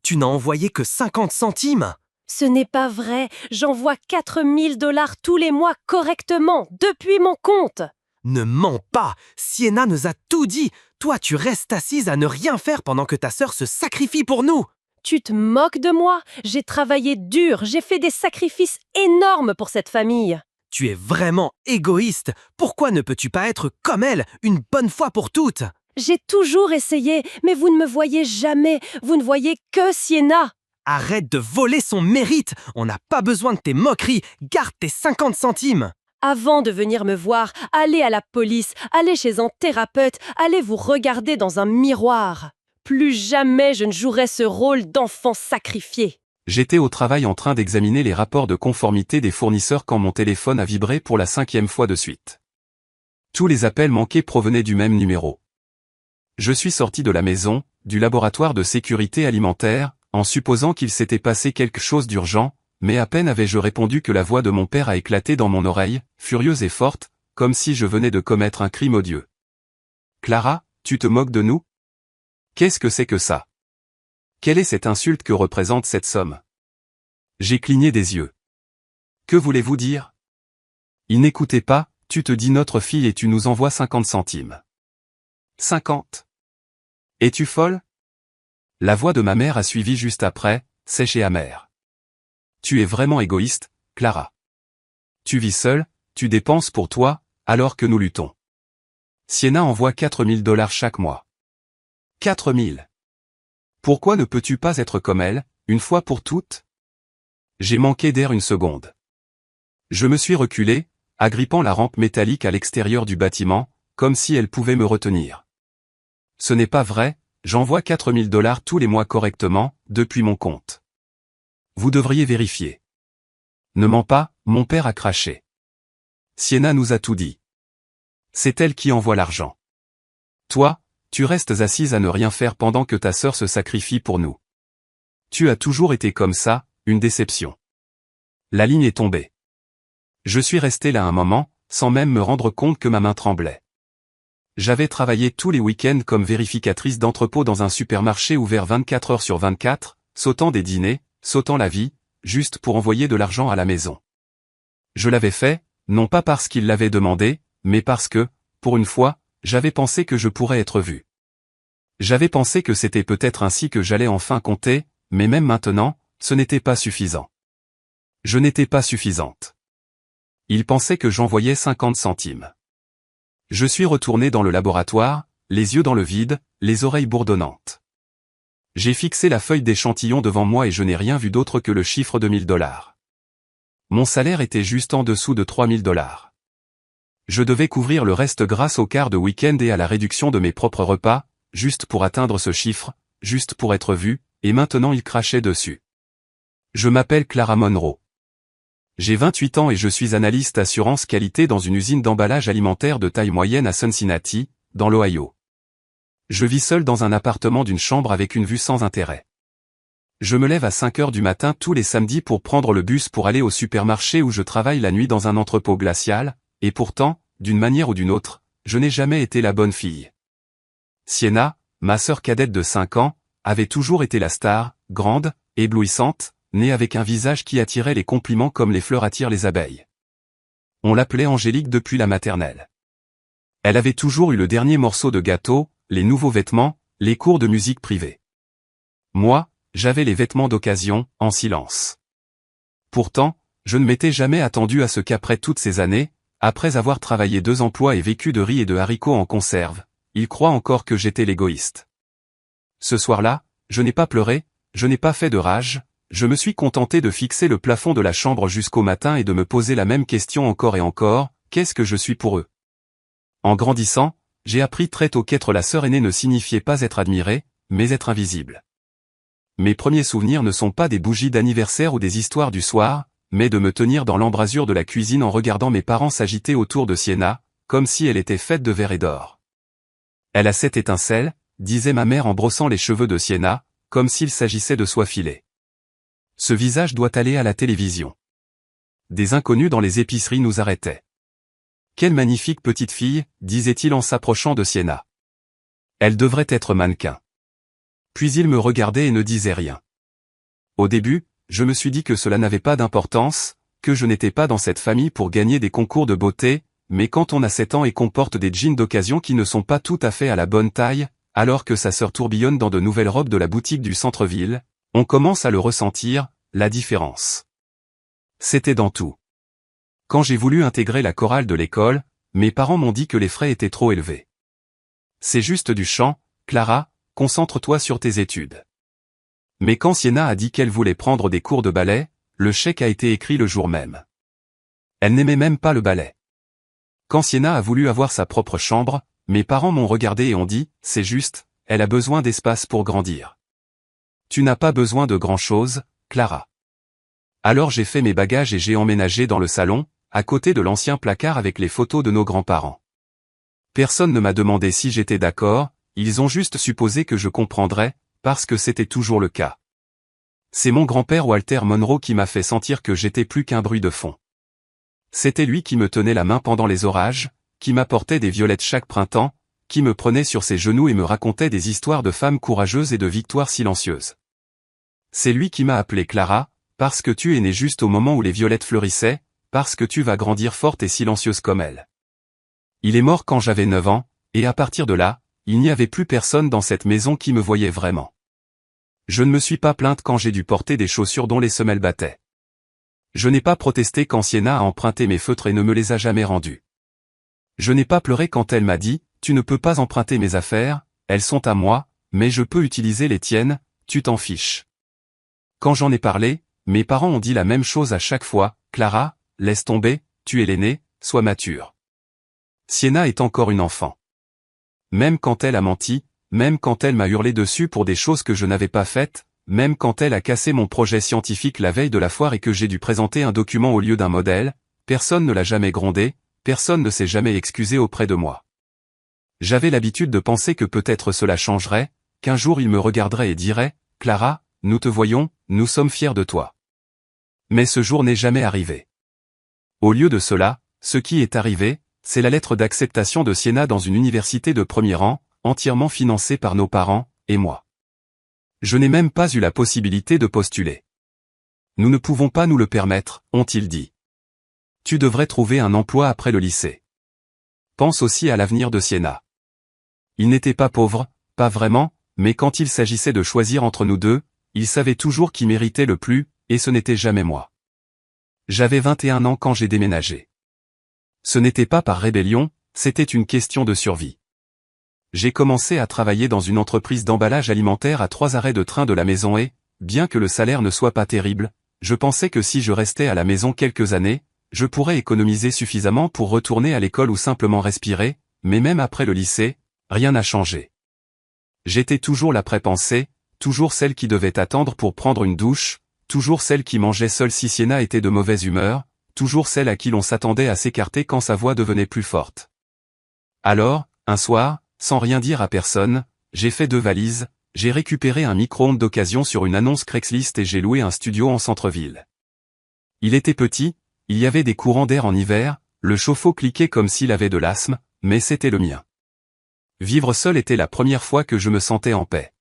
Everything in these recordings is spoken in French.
Tu n'as envoyé que 50 centimes. Ce n'est pas vrai, j'envoie 4 000 $ tous les mois correctement, depuis mon compte. Ne mens pas, Sienna nous a tout dit. Toi, tu restes assise à ne rien faire pendant que ta sœur se sacrifie pour nous. Tu te moques de moi? J'ai travaillé dur, j'ai fait des sacrifices énormes pour cette famille. Tu es vraiment égoïste. Pourquoi ne peux-tu pas être comme elle, une bonne fois pour toutes? J'ai toujours essayé, mais vous ne me voyez jamais, vous ne voyez que Sienna. Arrête de voler son mérite. On n'a pas besoin de tes moqueries. Garde tes 50 centimes. Avant de venir me voir, allez à la police, allez chez un thérapeute, allez vous regarder dans un miroir. Plus jamais je ne jouerai ce rôle d'enfant sacrifié. J'étais au travail en train d'examiner les rapports de conformité des fournisseurs quand mon téléphone a vibré pour la 5e fois de suite. Tous les appels manqués provenaient du même numéro. Je suis sorti de la maison, du laboratoire de sécurité alimentaire, en supposant qu'il s'était passé quelque chose d'urgent, mais à peine avais-je répondu que la voix de mon père a éclaté dans mon oreille, furieuse et forte, comme si je venais de commettre un crime odieux. « Clara, tu te moques de nous? Qu'est-ce que c'est que ça? Quelle est cette insulte que représente cette somme? » J'ai cligné des yeux. « Que voulez-vous dire? » Il n'écoutait pas, tu te dis notre fille et tu nous envoies 50 centimes. 50? Es-tu folle? La voix de ma mère a suivi juste après, sèche et amère. Tu es vraiment égoïste, Clara. Tu vis seule, tu dépenses pour toi, alors que nous luttons. Sienna envoie 4 000 $ chaque mois. 4 000. Pourquoi ne peux-tu pas être comme elle, une fois pour toutes? J'ai manqué d'air une seconde. Je me suis reculé, agrippant la rampe métallique à l'extérieur du bâtiment, comme si elle pouvait me retenir. Ce n'est pas vrai, j'envoie 4 000 $ tous les mois correctement, depuis mon compte. Vous devriez vérifier. Ne mens pas, mon père a craché. Sienna nous a tout dit. C'est elle qui envoie l'argent. Toi, tu restes assise à ne rien faire pendant que ta sœur se sacrifie pour nous. Tu as toujours été comme ça, une déception. La ligne est tombée. Je suis resté là un moment, sans même me rendre compte que ma main tremblait. J'avais travaillé tous les week-ends comme vérificatrice d'entrepôt dans un supermarché ouvert 24 heures sur 24, sautant des dîners, sautant la vie, juste pour envoyer de l'argent à la maison. Je l'avais fait, non pas parce qu'il l'avait demandé, mais parce que, pour une fois, j'avais pensé que je pourrais être vu. J'avais pensé que c'était peut-être ainsi que j'allais enfin compter, mais même maintenant, ce n'était pas suffisant. Je n'étais pas suffisante. Il pensait que j'envoyais 50 centimes. Je suis retourné dans le laboratoire, les yeux dans le vide, les oreilles bourdonnantes. J'ai fixé la feuille d'échantillon devant moi et je n'ai rien vu d'autre que le chiffre de 1 000 $. Mon salaire était juste en dessous de 3 000 $. Je devais couvrir le reste grâce au quart de week-end et à la réduction de mes propres repas, juste pour atteindre ce chiffre, juste pour être vu, et maintenant il crachait dessus. Je m'appelle Clara Monroe. J'ai 28 ans et je suis analyste assurance qualité dans une usine d'emballage alimentaire de taille moyenne à Cincinnati, dans l'Ohio. Je vis seul dans un appartement d'une chambre avec une vue sans intérêt. Je me lève à 5 heures du matin tous les samedis pour prendre le bus pour aller au supermarché où je travaille la nuit dans un entrepôt glacial, et pourtant, d'une manière ou d'une autre, je n'ai jamais été la bonne fille. Sienna, ma sœur cadette de 5 ans, avait toujours été la star, grande, éblouissante, née avec un visage qui attirait les compliments comme les fleurs attirent les abeilles. On l'appelait Angélique depuis la maternelle. Elle avait toujours eu le dernier morceau de gâteau, les nouveaux vêtements, les cours de musique privés. Moi, j'avais les vêtements d'occasion, en silence. Pourtant, je ne m'étais jamais attendu à ce qu'après toutes ces années, après avoir travaillé 2 emplois et vécu de riz et de haricots en conserve, il croit encore que j'étais l'égoïste. Ce soir-là, je n'ai pas pleuré, je n'ai pas fait de rage, je me suis contenté de fixer le plafond de la chambre jusqu'au matin et de me poser la même question encore et encore, qu'est-ce que je suis pour eux? En grandissant, j'ai appris très tôt qu'être la sœur aînée ne signifiait pas être admirée, mais être invisible. Mes premiers souvenirs ne sont pas des bougies d'anniversaire ou des histoires du soir, mais de me tenir dans l'embrasure de la cuisine en regardant mes parents s'agiter autour de Sienna, comme si elle était faite de verre et d'or. Elle a cette étincelle, disait ma mère en brossant les cheveux de Sienna, comme s'il s'agissait de soie filée. Ce visage doit aller à la télévision. Des inconnus dans les épiceries nous arrêtaient. Quelle magnifique petite fille, disait-il en s'approchant de Sienna. Elle devrait être mannequin. Puis il me regardait et ne disait rien. Au début, je me suis dit que cela n'avait pas d'importance, que je n'étais pas dans cette famille pour gagner des concours de beauté, mais quand on a 7 ans et qu'on porte des jeans d'occasion qui ne sont pas tout à fait à la bonne taille, alors que sa sœur tourbillonne dans de nouvelles robes de la boutique du centre-ville, on commence à le ressentir, la différence. C'était dans tout. Quand j'ai voulu intégrer la chorale de l'école, mes parents m'ont dit que les frais étaient trop élevés. C'est juste du chant, Clara, concentre-toi sur tes études. Mais quand Sienna a dit qu'elle voulait prendre des cours de ballet, le chèque a été écrit le jour même. Elle n'aimait même pas le ballet. Quand Sienna a voulu avoir sa propre chambre, mes parents m'ont regardé et ont dit, c'est juste, elle a besoin d'espace pour grandir. Tu n'as pas besoin de grand-chose, Clara. Alors j'ai fait mes bagages et j'ai emménagé dans le salon, à côté de l'ancien placard avec les photos de nos grands-parents. Personne ne m'a demandé si j'étais d'accord, ils ont juste supposé que je comprendrais, parce que c'était toujours le cas. C'est mon grand-père Walter Monroe qui m'a fait sentir que j'étais plus qu'un bruit de fond. C'était lui qui me tenait la main pendant les orages, qui m'apportait des violettes chaque printemps, qui me prenait sur ses genoux et me racontait des histoires de femmes courageuses et de victoires silencieuses. C'est lui qui m'a appelé Clara, parce que tu es née juste au moment où les violettes fleurissaient, parce que tu vas grandir forte et silencieuse comme elle. Il est mort quand j'avais 9 ans, et à partir de là, il n'y avait plus personne dans cette maison qui me voyait vraiment. Je ne me suis pas plainte quand j'ai dû porter des chaussures dont les semelles battaient. Je n'ai pas protesté quand Sienna a emprunté mes feutres et ne me les a jamais rendus. Je n'ai pas pleuré quand elle m'a dit, tu ne peux pas emprunter mes affaires, elles sont à moi, mais je peux utiliser les tiennes, tu t'en fiches. Quand j'en ai parlé, mes parents ont dit la même chose à chaque fois, Clara, laisse tomber, tu es l'aînée, sois mature. Sienna est encore une enfant. Même quand elle a menti, même quand elle m'a hurlé dessus pour des choses que je n'avais pas faites, même quand elle a cassé mon projet scientifique la veille de la foire et que j'ai dû présenter un document au lieu d'un modèle, personne ne l'a jamais grondé, personne ne s'est jamais excusé auprès de moi. J'avais l'habitude de penser que peut-être cela changerait, qu'un jour il me regarderait et dirait, Clara, nous te voyons, nous sommes fiers de toi. Mais ce jour n'est jamais arrivé. Au lieu de cela, ce qui est arrivé, c'est la lettre d'acceptation de Sienna dans une université de premier rang, entièrement financée par nos parents, et moi. Je n'ai même pas eu la possibilité de postuler. Nous ne pouvons pas nous le permettre, ont-ils dit. Tu devrais trouver un emploi après le lycée. Pense aussi à l'avenir de Sienna. Il n'était pas pauvre, pas vraiment, mais quand il s'agissait de choisir entre nous deux, il savait toujours qui méritait le plus, et ce n'était jamais moi. J'avais 21 ans quand j'ai déménagé. Ce n'était pas par rébellion, c'était une question de survie. J'ai commencé à travailler dans une entreprise d'emballage alimentaire à 3 arrêts de train de la maison et, bien que le salaire ne soit pas terrible, je pensais que si je restais à la maison quelques années, je pourrais économiser suffisamment pour retourner à l'école ou simplement respirer, mais même après le lycée, rien n'a changé. J'étais toujours la pré-pensée, toujours celle qui devait attendre pour prendre une douche, toujours celle qui mangeait seule si Sienna était de mauvaise humeur, toujours celle à qui l'on s'attendait à s'écarter quand sa voix devenait plus forte. Alors, un soir, sans rien dire à personne, j'ai fait 2 valises, j'ai récupéré un micro-ondes d'occasion sur une annonce Craigslist et j'ai loué un studio en centre-ville. Il était petit, il y avait des courants d'air en hiver, le chauffe-eau cliquait comme s'il avait de l'asthme, mais c'était le mien. Vivre seul était la première fois que je me sentais en paix.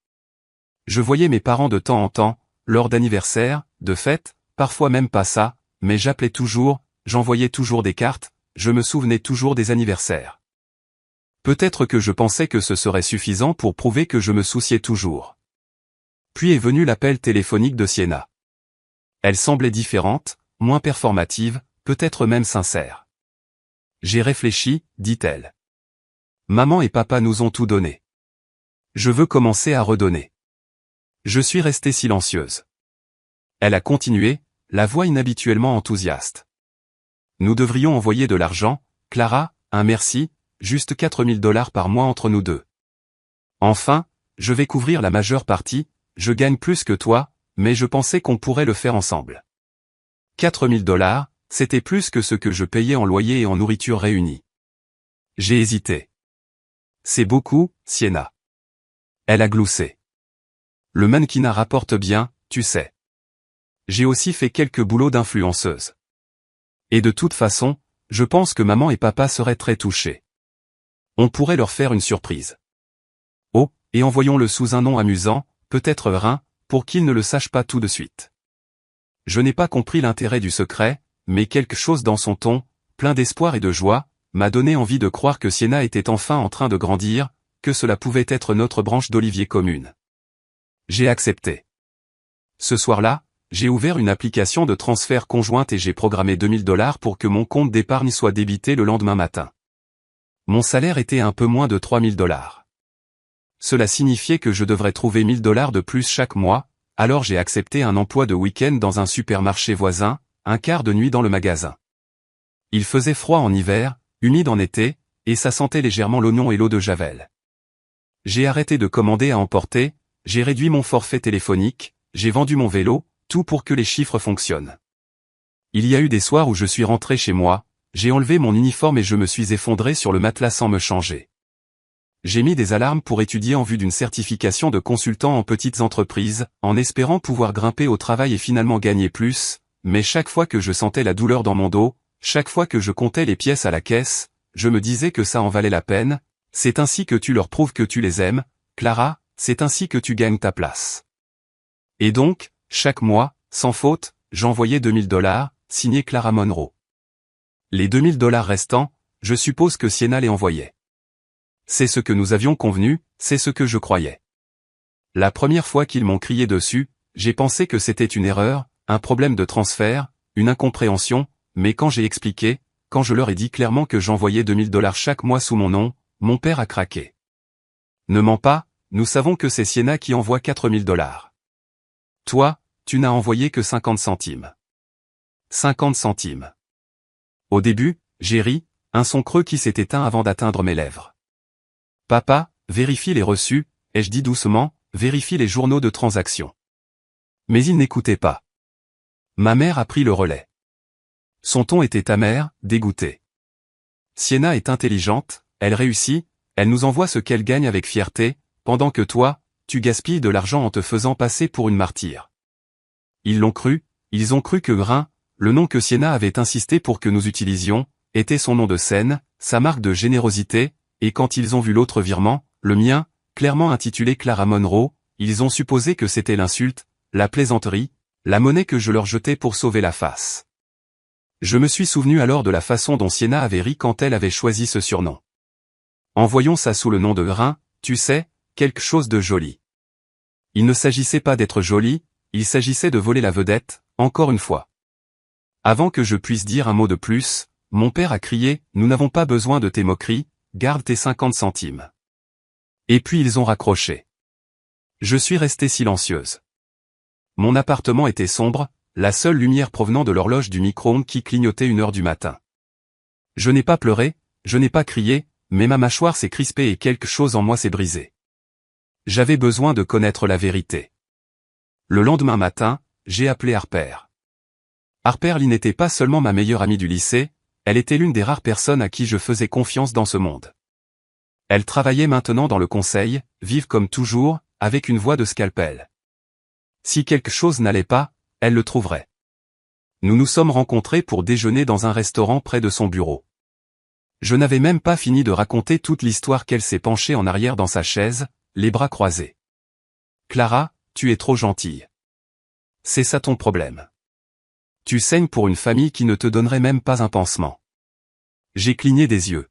Je voyais mes parents de temps en temps, lors d'anniversaires, de fêtes, parfois même pas ça, mais j'appelais toujours, j'envoyais toujours des cartes, je me souvenais toujours des anniversaires. Peut-être que je pensais que ce serait suffisant pour prouver que je me souciais toujours. Puis est venu l'appel téléphonique de Sienna. Elle semblait différente, moins performative, peut-être même sincère. J'ai réfléchi, dit-elle. Maman et papa nous ont tout donné. Je veux commencer à redonner. Je suis restée silencieuse. Elle a continué, la voix inhabituellement enthousiaste. Nous devrions envoyer de l'argent, Clara, un merci, juste $4000 par mois entre nous deux. Enfin, je vais couvrir la majeure partie, je gagne plus que toi, mais je pensais qu'on pourrait le faire ensemble. $4000, c'était plus que ce que je payais en loyer et en nourriture réunis. J'ai hésité. C'est beaucoup, Sienna. Elle a gloussé. Le mannequinat rapporte bien, tu sais. J'ai aussi fait quelques boulots d'influenceuse. Et de toute façon, je pense que maman et papa seraient très touchés. On pourrait leur faire une surprise. Oh, et envoyons-le sous un nom amusant, peut-être Rein, pour qu'il ne le sache pas tout de suite. Je n'ai pas compris l'intérêt du secret, mais quelque chose dans son ton, plein d'espoir et de joie, m'a donné envie de croire que Sienna était enfin en train de grandir, que cela pouvait être notre branche d'olivier commune. J'ai accepté. Ce soir-là, j'ai ouvert une application de transfert conjointe et j'ai programmé $2000 pour que mon compte d'épargne soit débité le lendemain matin. Mon salaire était un peu moins de $3000. Cela signifiait que je devrais trouver $1000 de plus chaque mois, alors j'ai accepté un emploi de week-end dans un supermarché voisin, un quart de nuit dans le magasin. Il faisait froid en hiver, humide en été, et ça sentait légèrement l'oignon et l'eau de javel. J'ai arrêté de commander à emporter, j'ai réduit mon forfait téléphonique, j'ai vendu mon vélo, tout pour que les chiffres fonctionnent. Il y a eu des soirs où je suis rentré chez moi, j'ai enlevé mon uniforme et je me suis effondré sur le matelas sans me changer. J'ai mis des alarmes pour étudier en vue d'une certification de consultant en petites entreprises, en espérant pouvoir grimper au travail et finalement gagner plus, mais chaque fois que je sentais la douleur dans mon dos, chaque fois que je comptais les pièces à la caisse, je me disais que ça en valait la peine. C'est ainsi que tu leur prouves que tu les aimes, Clara, c'est ainsi que tu gagnes ta place. Et donc, chaque mois, sans faute, j'envoyais $2000, signé Clara Monroe. Les $2000 restants, je suppose que Sienna les envoyait. C'est ce que nous avions convenu, c'est ce que je croyais. La première fois qu'ils m'ont crié dessus, j'ai pensé que c'était une erreur, un problème de transfert, une incompréhension, mais quand j'ai expliqué, quand je leur ai dit clairement que j'envoyais $2000 chaque mois sous mon nom, mon père a craqué. Ne mens pas, nous savons que c'est Sienna qui envoie $4000. Toi, tu n'as envoyé que 50 centimes. 50 centimes. Au début, j'ai ri, un son creux qui s'est éteint avant d'atteindre mes lèvres. Papa, vérifie les reçus, ai-je dit doucement, vérifie les journaux de transaction. Mais il n'écoutait pas. Ma mère a pris le relais. Son ton était amer, dégoûté. Sienna est intelligente, elle réussit, elle nous envoie ce qu'elle gagne avec fierté, pendant que toi, tu gaspilles de l'argent en te faisant passer pour une martyre. Ils l'ont cru, ils ont cru que Grain, le nom que Sienna avait insisté pour que nous utilisions, était son nom de scène, sa marque de générosité, et quand ils ont vu l'autre virement, le mien, clairement intitulé Clara Monroe, ils ont supposé que c'était l'insulte, la plaisanterie, la monnaie que je leur jetais pour sauver la face. Je me suis souvenu alors de la façon dont Sienna avait ri quand elle avait choisi ce surnom. Envoyons ça sous le nom de Grain, tu sais, quelque chose de joli. Il ne s'agissait pas d'être joli, il s'agissait de voler la vedette, encore une fois. Avant que je puisse dire un mot de plus, mon père a crié, nous n'avons pas besoin de tes moqueries, garde tes 50 centimes. Et puis ils ont raccroché. Je suis restée silencieuse. Mon appartement était sombre, la seule lumière provenant de l'horloge du micro-ondes qui clignotait 1h du matin. Je n'ai pas pleuré, je n'ai pas crié, mais ma mâchoire s'est crispée et quelque chose en moi s'est brisé. J'avais besoin de connaître la vérité. Le lendemain matin, j'ai appelé Harper. Harper Lee n'était pas seulement ma meilleure amie du lycée, elle était l'une des rares personnes à qui je faisais confiance dans ce monde. Elle travaillait maintenant dans le conseil, vive comme toujours, avec une voix de scalpel. Si quelque chose n'allait pas, elle le trouverait. Nous nous sommes rencontrés pour déjeuner dans un restaurant près de son bureau. Je n'avais même pas fini de raconter toute l'histoire qu'elle s'est penchée en arrière dans sa chaise, les bras croisés. Clara, tu es trop gentille. C'est ça ton problème. Tu saignes pour une famille qui ne te donnerait même pas un pansement. J'ai cligné des yeux.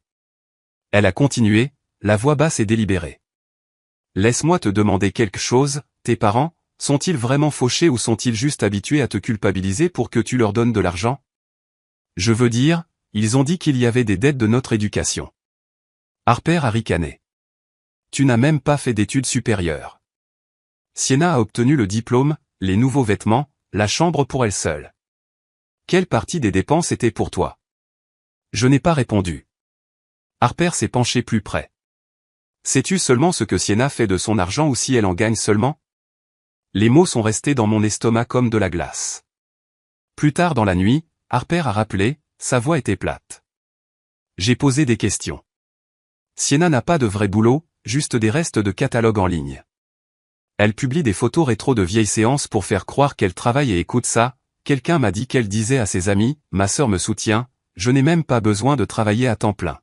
Elle a continué, la voix basse et délibérée. Laisse-moi te demander quelque chose, tes parents, sont-ils vraiment fauchés ou sont-ils juste habitués à te culpabiliser pour que tu leur donnes de l'argent? Je veux dire, ils ont dit qu'il y avait des dettes de notre éducation. Harper a ricané. Tu n'as même pas fait d'études supérieures. Sienna a obtenu le diplôme, les nouveaux vêtements, la chambre pour elle seule. Quelle partie des dépenses était pour toi? Je n'ai pas répondu. Harper s'est penché plus près. Sais-tu seulement ce que Sienna fait de son argent ou si elle en gagne seulement? Les mots sont restés dans mon estomac comme de la glace. Plus tard dans la nuit, Harper a rappelé, sa voix était plate. J'ai posé des questions. Sienna n'a pas de vrai boulot, juste des restes de catalogue en ligne. Elle publie des photos rétro de vieilles séances pour faire croire qu'elle travaille et écoute ça. Quelqu'un m'a dit qu'elle disait à ses amis, ma sœur me soutient, je n'ai même pas besoin de travailler à temps plein.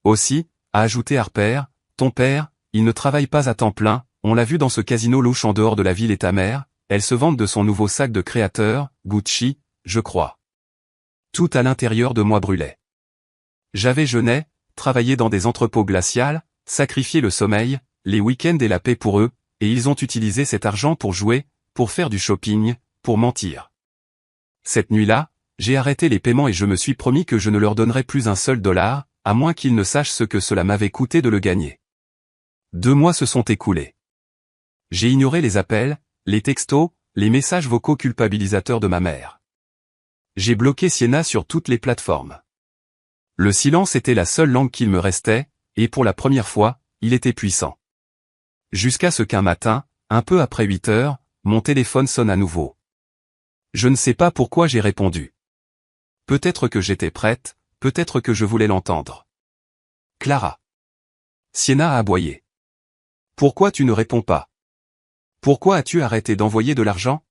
Aussi, a ajouté Harper, ton père, il ne travaille pas à temps plein, on l'a vu dans ce casino louche en dehors de la ville et ta mère, elle se vante de son nouveau sac de créateur, Gucci, je crois. Tout à l'intérieur de moi brûlait. J'avais jeûné, travaillé dans des entrepôts glacials, sacrifié le sommeil, les week-ends et la paix pour eux, et ils ont utilisé cet argent pour jouer, pour faire du shopping, pour mentir. Cette nuit-là, j'ai arrêté les paiements et je me suis promis que je ne leur donnerais plus un seul dollar, à moins qu'ils ne sachent ce que cela m'avait coûté de le gagner. 2 mois se sont écoulés. J'ai ignoré les appels, les textos, les messages vocaux culpabilisateurs de ma mère. J'ai bloqué Sienna sur toutes les plateformes. Le silence était la seule langue qu'il me restait, et pour la première fois, il était puissant. Jusqu'à ce qu'un matin, un peu après 8 heures, mon téléphone sonne à nouveau. Je ne sais pas pourquoi j'ai répondu. Peut-être que j'étais prête, peut-être que je voulais l'entendre. Clara. Sienna a aboyé. Pourquoi tu ne réponds pas? Pourquoi as-tu arrêté d'envoyer de l'argent?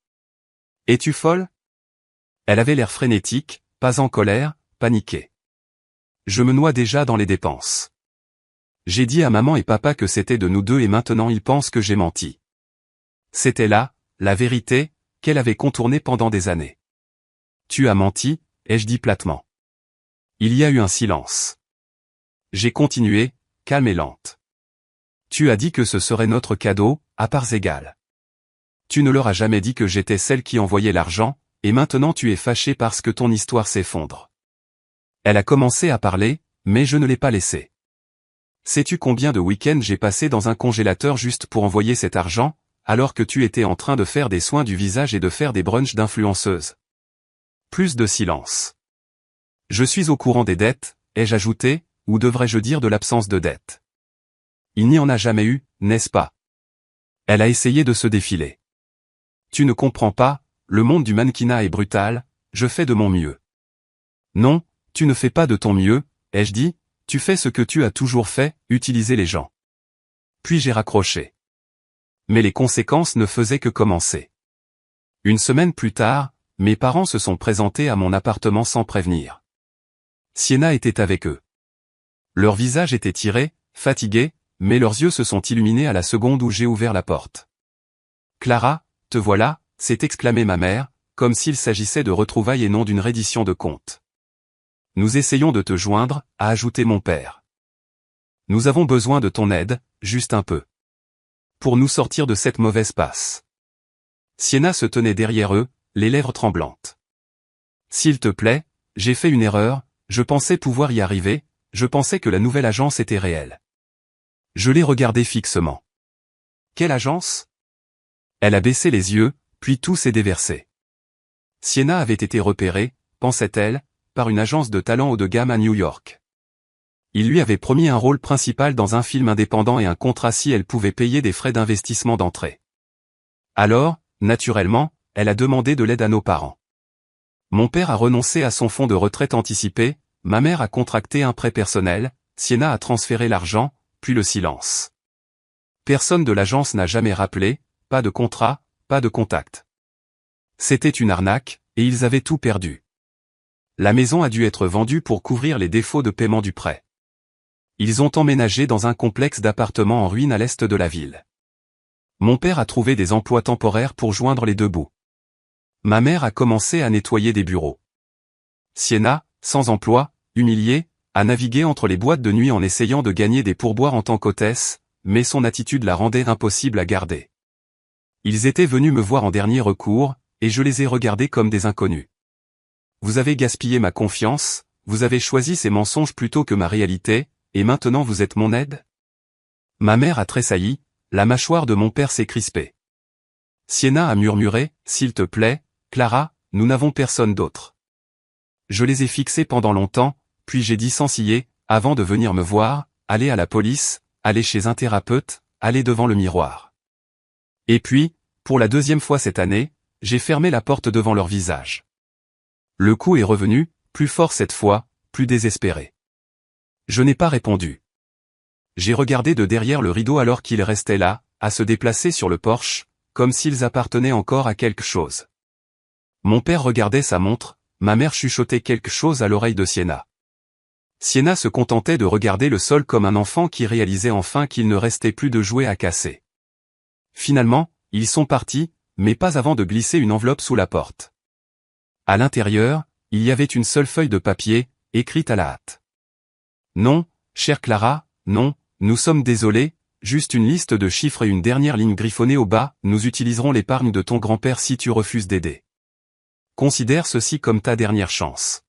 Es-tu folle? Elle avait l'air frénétique, pas en colère, paniquée. Je me noie déjà dans les dépenses. J'ai dit à maman et papa que c'était de nous deux et maintenant ils pensent que j'ai menti. C'était là, la vérité, qu'elle avait contournée pendant des années. Tu as menti, ai-je dit platement. Il y a eu un silence. J'ai continué, calme et lente. Tu as dit que ce serait notre cadeau, à parts égales. Tu ne leur as jamais dit que j'étais celle qui envoyait l'argent, et maintenant tu es fâchée parce que ton histoire s'effondre. Elle a commencé à parler, mais je ne l'ai pas laissée. Sais-tu combien de week-ends j'ai passé dans un congélateur juste pour envoyer cet argent, alors que tu étais en train de faire des soins du visage et de faire des brunchs d'influenceuse? Plus de silence. Je suis au courant des dettes, ai-je ajouté, ou devrais-je dire de l'absence de dettes? Il n'y en a jamais eu, n'est-ce pas? Elle a essayé de se défiler. Tu ne comprends pas, le monde du mannequinat est brutal, je fais de mon mieux. Non, tu ne fais pas de ton mieux, ai-je dit, tu fais ce que tu as toujours fait, utiliser les gens. Puis j'ai raccroché. Mais les conséquences ne faisaient que commencer. Une semaine plus tard, mes parents se sont présentés à mon appartement sans prévenir. Sienna était avec eux. Leur visage était tiré, fatigué, mais leurs yeux se sont illuminés à la seconde où j'ai ouvert la porte. Clara, te voilà, s'est exclamée ma mère, comme s'il s'agissait de retrouvailles et non d'une reddition de compte. Nous essayons de te joindre, a ajouté mon père. Nous avons besoin de ton aide, juste un peu. Pour nous sortir de cette mauvaise passe. Sienna se tenait derrière eux, les lèvres tremblantes. S'il te plaît, j'ai fait une erreur, je pensais pouvoir y arriver, je pensais que la nouvelle agence était réelle. Je l'ai regardée fixement. Quelle agence? Elle a baissé les yeux, puis tout s'est déversé. Sienna avait été repérée, pensait-elle, par une agence de talent haut de gamme à New York. Il lui avait promis un rôle principal dans un film indépendant et un contrat si elle pouvait payer des frais d'investissement d'entrée. Alors, naturellement, elle a demandé de l'aide à nos parents. Mon père a renoncé à son fonds de retraite anticipé, ma mère a contracté un prêt personnel, Sienna a transféré l'argent, puis le silence. Personne de l'agence n'a jamais rappelé, pas de contrat, pas de contact. C'était une arnaque, et ils avaient tout perdu. La maison a dû être vendue pour couvrir les défauts de paiement du prêt. Ils ont emménagé dans un complexe d'appartements en ruine à l'est de la ville. Mon père a trouvé des emplois temporaires pour joindre les deux bouts. Ma mère a commencé à nettoyer des bureaux. Sienna, sans emploi, humiliée, a navigué entre les boîtes de nuit en essayant de gagner des pourboires en tant qu'hôtesse, mais son attitude la rendait impossible à garder. Ils étaient venus me voir en dernier recours, et je les ai regardés comme des inconnus. Vous avez gaspillé ma confiance, vous avez choisi ces mensonges plutôt que ma réalité, et maintenant vous êtes mon aide? Ma mère a tressailli, la mâchoire de mon père s'est crispée. Sienna a murmuré, s'il te plaît, Clara, nous n'avons personne d'autre. Je les ai fixés pendant longtemps, puis j'ai dit sans ciller, avant de venir me voir, allez à la police, allez chez un thérapeute, allez devant le miroir. Et puis, pour la 2e fois cette année, j'ai fermé la porte devant leur visage. Le coup est revenu, plus fort cette fois, plus désespéré. Je n'ai pas répondu. J'ai regardé de derrière le rideau alors qu'ils restaient là, à se déplacer sur le porche, comme s'ils appartenaient encore à quelque chose. Mon père regardait sa montre, ma mère chuchotait quelque chose à l'oreille de Sienna. Sienna se contentait de regarder le sol comme un enfant qui réalisait enfin qu'il ne restait plus de jouets à casser. Finalement, ils sont partis, mais pas avant de glisser une enveloppe sous la porte. À l'intérieur, il y avait une seule feuille de papier, écrite à la hâte. Non, chère Clara, non, nous sommes désolés, juste une liste de chiffres et une dernière ligne griffonnée au bas, nous utiliserons l'épargne de ton grand-père si tu refuses d'aider. Considère ceci comme ta dernière chance.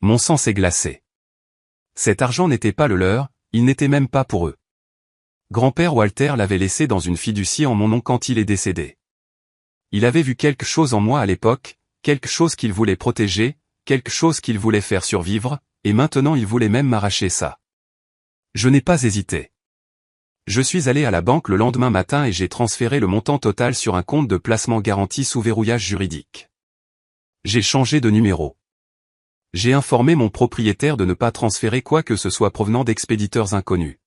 Mon sang s'est glacé. Cet argent n'était pas le leur, il n'était même pas pour eux. Grand-père Walter l'avait laissé dans une fiducie en mon nom quand il est décédé. Il avait vu quelque chose en moi à l'époque, quelque chose qu'il voulait protéger, quelque chose qu'il voulait faire survivre, et maintenant il voulait même m'arracher ça. Je n'ai pas hésité. Je suis allé à la banque le lendemain matin et j'ai transféré le montant total sur un compte de placement garanti sous verrouillage juridique. J'ai changé de numéro. J'ai informé mon propriétaire de ne pas transférer quoi que ce soit provenant d'expéditeurs inconnus.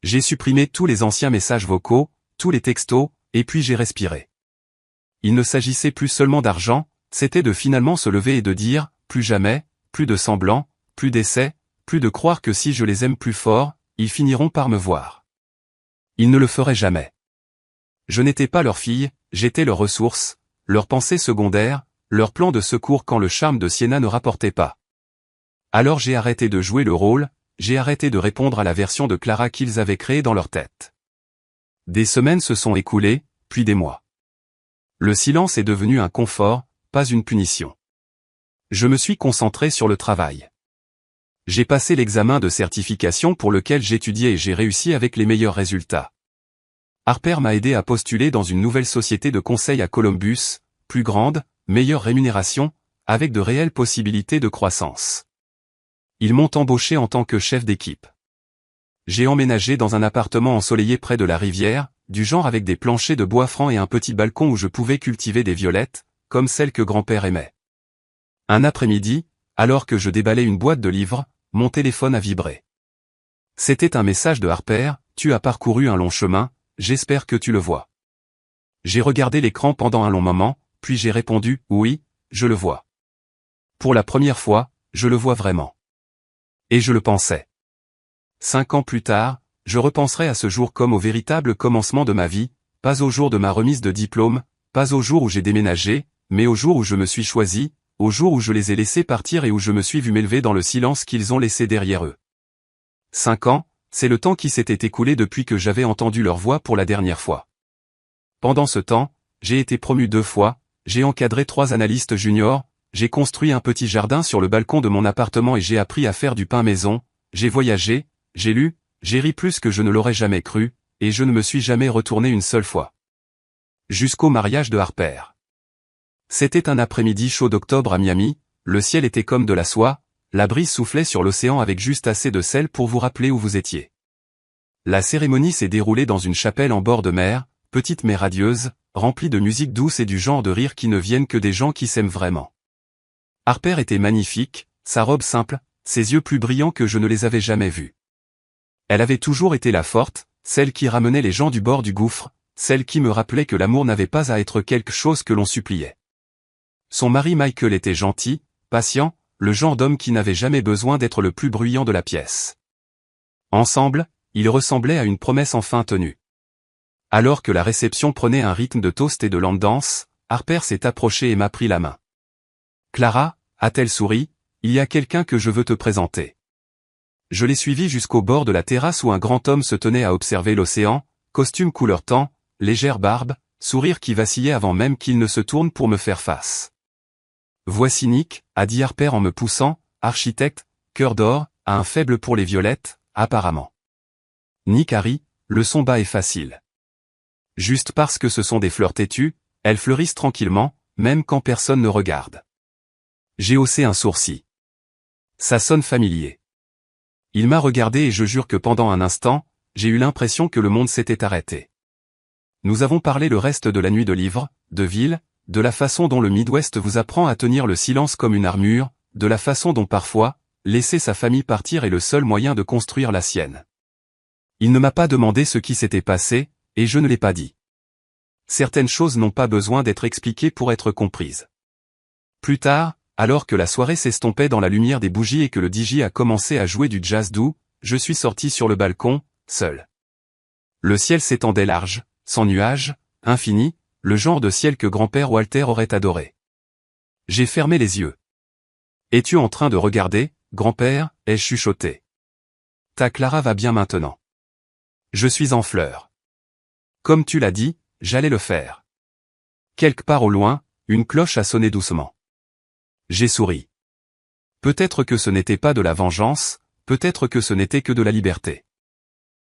J'ai supprimé tous les anciens messages vocaux, tous les textos, et puis j'ai respiré. Il ne s'agissait plus seulement d'argent, c'était de finalement se lever et de dire, plus jamais, plus de semblant, plus d'essais, plus de croire que si je les aime plus fort, ils finiront par me voir. Ils ne le feraient jamais. Je n'étais pas leur fille, j'étais leur ressource, leur pensée secondaire, leur plan de secours quand le charme de Sienna ne rapportait pas. Alors j'ai arrêté de jouer le rôle, j'ai arrêté de répondre à la version de Clara qu'ils avaient créée dans leur tête. Des semaines se sont écoulées, puis des mois. Le silence est devenu un confort, pas une punition. Je me suis concentré sur le travail. J'ai passé l'examen de certification pour lequel j'étudiais et j'ai réussi avec les meilleurs résultats. Harper m'a aidé à postuler dans une nouvelle société de conseil à Columbus, plus grande, meilleure rémunération, avec de réelles possibilités de croissance. Ils m'ont embauché en tant que chef d'équipe. J'ai emménagé dans un appartement ensoleillé près de la rivière, du genre avec des planchers de bois franc et un petit balcon où je pouvais cultiver des violettes, comme celles que grand-père aimait. Un après-midi, alors que je déballais une boîte de livres, mon téléphone a vibré. C'était un message de Harper, « Tu as parcouru un long chemin, j'espère que tu le vois. » J'ai regardé l'écran pendant un long moment, puis j'ai répondu, « Oui, je le vois. » Pour la première fois, je le vois vraiment. Et je le pensais. 5 ans plus tard, je repenserai à ce jour comme au véritable commencement de ma vie, pas au jour de ma remise de diplôme, pas au jour où j'ai déménagé, mais au jour où je me suis choisi, au jour où je les ai laissés partir et où je me suis vu m'élever dans le silence qu'ils ont laissé derrière eux. 5 ans, c'est le temps qui s'était écoulé depuis que j'avais entendu leur voix pour la dernière fois. Pendant ce temps, j'ai été promu 2 fois, j'ai encadré 3 analystes juniors, j'ai construit un petit jardin sur le balcon de mon appartement et j'ai appris à faire du pain maison, j'ai voyagé, j'ai lu, j'ai ri plus que je ne l'aurais jamais cru, et je ne me suis jamais retourné une seule fois. Jusqu'au mariage de Harper. C'était un après-midi chaud d'octobre à Miami, le ciel était comme de la soie, la brise soufflait sur l'océan avec juste assez de sel pour vous rappeler où vous étiez. La cérémonie s'est déroulée dans une chapelle en bord de mer, petite mais radieuse, remplie de musique douce et du genre de rire qui ne viennent que des gens qui s'aiment vraiment. Harper était magnifique, sa robe simple, ses yeux plus brillants que je ne les avais jamais vus. Elle avait toujours été la forte, celle qui ramenait les gens du bord du gouffre, celle qui me rappelait que l'amour n'avait pas à être quelque chose que l'on suppliait. Son mari Michael était gentil, patient, le genre d'homme qui n'avait jamais besoin d'être le plus bruyant de la pièce. Ensemble, ils ressemblaient à une promesse enfin tenue. Alors que la réception prenait un rythme de toast et de land dance, Harper s'est approchée et m'a pris la main. « Clara » a-t-elle souri, « il y a quelqu'un que je veux te présenter. » Je l'ai suivi jusqu'au bord de la terrasse où un grand homme se tenait à observer l'océan, costume couleur tan, légère barbe, sourire qui vacillait avant même qu'il ne se tourne pour me faire face. « Voici Nick » a dit Harper en me poussant, architecte, cœur d'or, a un faible pour les violettes, apparemment. Nick a ri, le son bas est facile. Juste parce que ce sont des fleurs têtues, elles fleurissent tranquillement, même quand personne ne regarde. J'ai haussé un sourcil. Ça sonne familier. Il m'a regardé et je jure que pendant un instant, j'ai eu l'impression que le monde s'était arrêté. Nous avons parlé le reste de la nuit de livres, de villes, de la façon dont le Midwest vous apprend à tenir le silence comme une armure, de la façon dont parfois, laisser sa famille partir est le seul moyen de construire la sienne. Il ne m'a pas demandé ce qui s'était passé, et je ne l'ai pas dit. Certaines choses n'ont pas besoin d'être expliquées pour être comprises. Plus tard, alors que la soirée s'estompait dans la lumière des bougies et que le DJ a commencé à jouer du jazz doux, je suis sorti sur le balcon, seul. Le ciel s'étendait large, sans nuages, infini, le genre de ciel que grand-père Walter aurait adoré. J'ai fermé les yeux. Es-tu en train de regarder, grand-père, ai-je chuchoté. Ta Clara va bien maintenant. Je suis en fleurs. Comme tu l'as dit, j'allais le faire. Quelque part au loin, une cloche a sonné doucement. J'ai souri. Peut-être que ce n'était pas de la vengeance, peut-être que ce n'était que de la liberté.